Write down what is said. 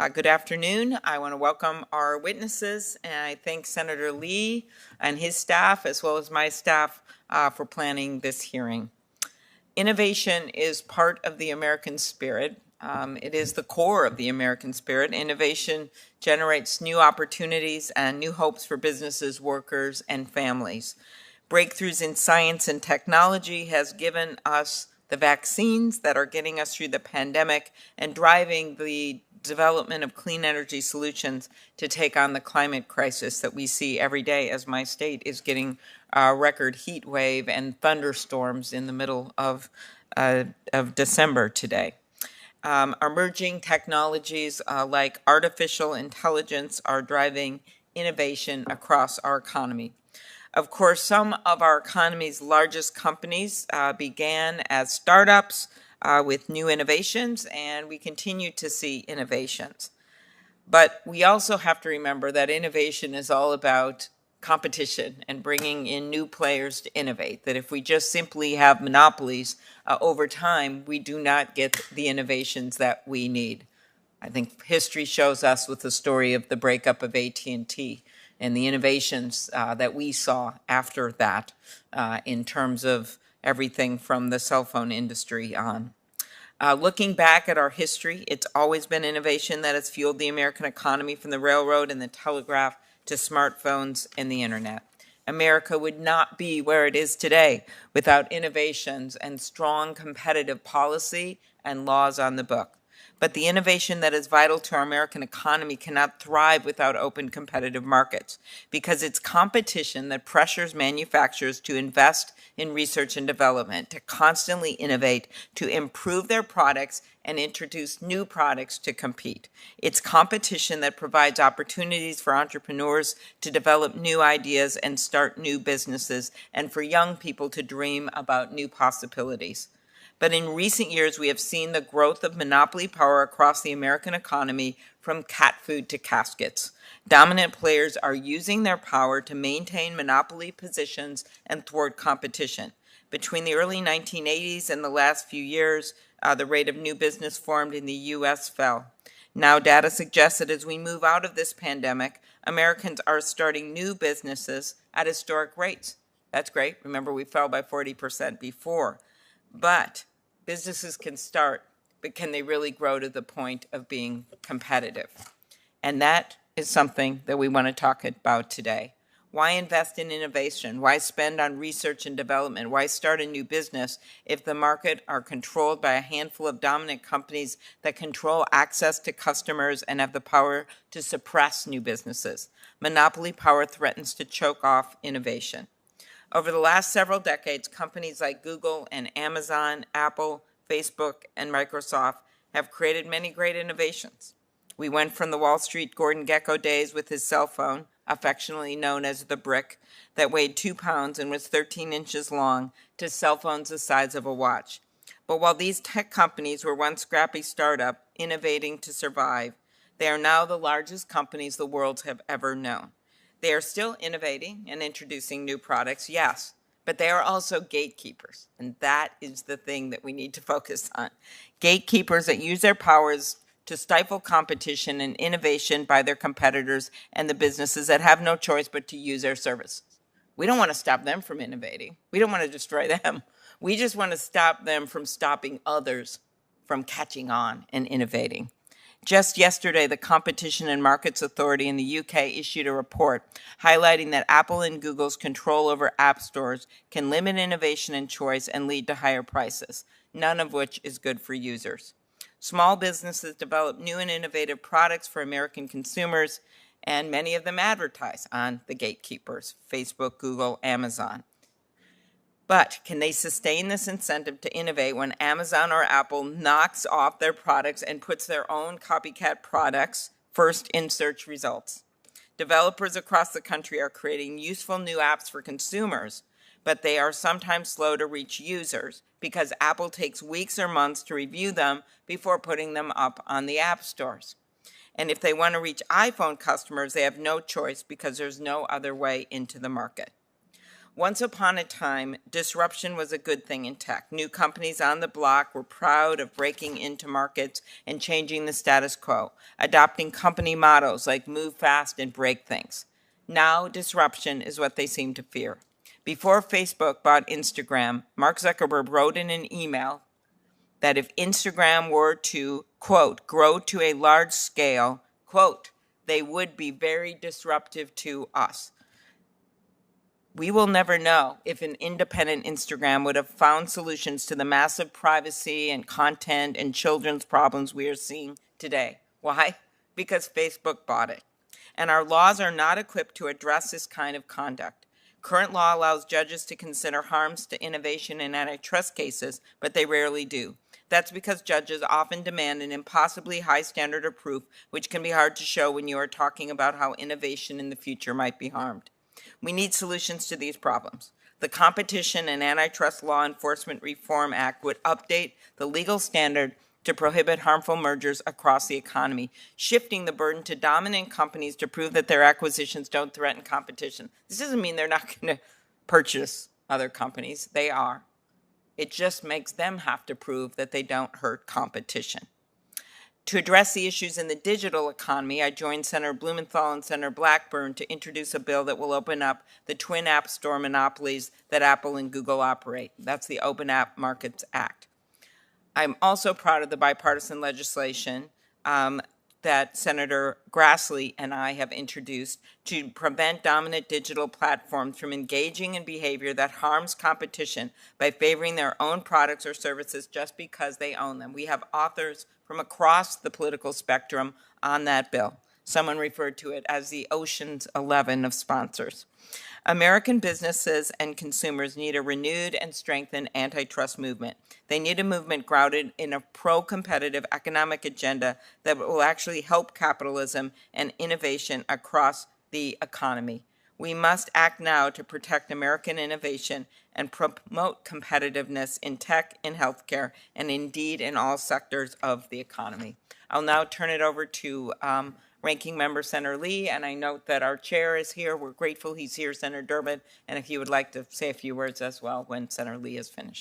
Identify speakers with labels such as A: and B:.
A: Good afternoon. I want to welcome our witnesses, and I thank Senator Lee and his staff, as well as my staff, for planning this hearing. Innovation is part of the American spirit. It is the core of the American spirit. Innovation generates new opportunities and new hopes for businesses, workers, and families. Breakthroughs in science and technology has given us the vaccines that are getting us through the pandemic and driving the development of clean energy solutions to take on the climate crisis that we see every day as my state is getting a record heat wave and thunderstorms in the middle of December today. Emerging technologies like artificial intelligence are driving innovation across our economy. Of course, some of our economy's largest companies began as startups with new innovations, and we continue to see innovations. But we also have to remember that innovation is all about competition and bringing in new players to innovate, that if we just simply have monopolies over time, we do not get the innovations that we need. I think history shows us with the story of the breakup of AT&T and the innovations that we saw after that in terms of everything from the cell phone industry on. Looking back at our history, it's always been innovation that has fueled the American economy, from the railroad and the telegraph to smartphones and the internet. America would not be where it is today without innovations and strong competitive policy and laws on the book. But the innovation that is vital to our American economy cannot thrive without open competitive markets, because it's competition that pressures manufacturers to invest in research and development, to constantly innovate, to improve their products and introduce new products to compete. It's competition that provides opportunities for entrepreneurs to develop new ideas and start new businesses, and for young people to dream about new possibilities. But in recent years, we have seen the growth of monopoly power across the American economy, from cat food to caskets. Dominant players are using their power to maintain monopoly positions and thwart competition. Between the early 1980s and the last few years, the rate of new business formed in the U.S. fell. Now, data suggests that as we move out of this pandemic, Americans are starting new businesses at historic rates. That's great. Remember, we fell by 40% before. But businesses can start, but can they really grow to the point of being competitive? And that is something that we want to talk about today. Why invest in innovation? Why spend on research and development? Why start a new business if the market are controlled by a handful of dominant companies that control access to customers and have the power to suppress new businesses? Monopoly power threatens to choke off innovation. Over the last several decades, companies like Google and Amazon, Apple, Facebook, and Microsoft have created many great innovations. We went from the Wall Street Gordon Gekko days with his cell phone, affectionately known as the brick, that weighed 2 pounds and was 13 inches long, to cell phones the size of a watch. But while these tech companies were one scrappy startup innovating to survive, they are now the largest companies the world have ever known. They are still innovating and introducing new products, yes, but they are also gatekeepers, and that is the thing that we need to focus on. Gatekeepers that use their powers to stifle competition and innovation by their competitors and the businesses that have no choice but to use their services. We don't want to stop them from innovating. We don't want to destroy them. We just want to stop them from stopping others from catching on and innovating. Just yesterday, the Competition and Markets Authority in the UK issued a report highlighting that Apple and Google's control over app stores can limit innovation and choice and lead to higher prices, none of which is good for users. Small businesses develop new and innovative products for American consumers, and many of them advertise on the gatekeepers, Facebook, Google, Amazon. But can they sustain this incentive to innovate when Amazon or Apple knocks off their products and puts their own copycat products first in search results? Developers across the country are creating useful new apps for consumers, but they are sometimes slow to reach users because Apple takes weeks or months to review them before putting them up on the app stores. And if they want to reach iPhone customers, they have no choice because there's no other way into the market. Once upon a time, disruption was a good thing in tech. New companies on the block were proud of breaking into markets and changing the status quo, adopting company mottos like move fast and break things. Now, disruption is what they seem to fear. Before Facebook bought Instagram, Mark Zuckerberg wrote in an email that if Instagram were to, quote, grow to a large scale, quote, they would be very disruptive to us. We will never know if an independent Instagram would have found solutions to the massive privacy and content and children's problems we are seeing today. Why? Because Facebook bought it. And our laws are not equipped to address this kind of conduct. Current law allows judges to consider harms to innovation in antitrust cases, but they rarely do. That's because judges often demand an impossibly high standard of proof, which can be hard to show when you are talking about how innovation in the future might be harmed. We need solutions to these problems. The Competition and Antitrust Law Enforcement Reform Act would update the legal standard to prohibit harmful mergers across the economy, shifting the burden to dominant companies to prove that their acquisitions don't threaten competition. This doesn't mean they're not going to purchase other companies. They are. It just makes them have to prove that they don't hurt competition. To address the issues in the digital economy, I joined Senator Blumenthal and Senator Blackburn to introduce a bill that will open up the twin app store monopolies that Apple and Google operate. That's the Open App Markets Act. I'm also proud of the bipartisan legislation that Senator Grassley and I have introduced to prevent dominant digital platforms from engaging in behavior that harms competition by favoring their own products or services just because they own them. We have authors from across the political spectrum on that bill. Someone referred to it as the Ocean's 11 of sponsors. American businesses and consumers need a renewed and strengthened antitrust movement. They need a movement grounded in a pro-competitive economic agenda that will actually help capitalism and innovation across the economy. We must act now to protect American innovation and promote competitiveness in tech, in healthcare, and indeed in all sectors of the economy. I'll now turn it over to Ranking Member Senator Lee, and I note that our chair is here. We're grateful he's here, Senator Durbin, and if you would like to say a few words as well when Senator Lee is finished.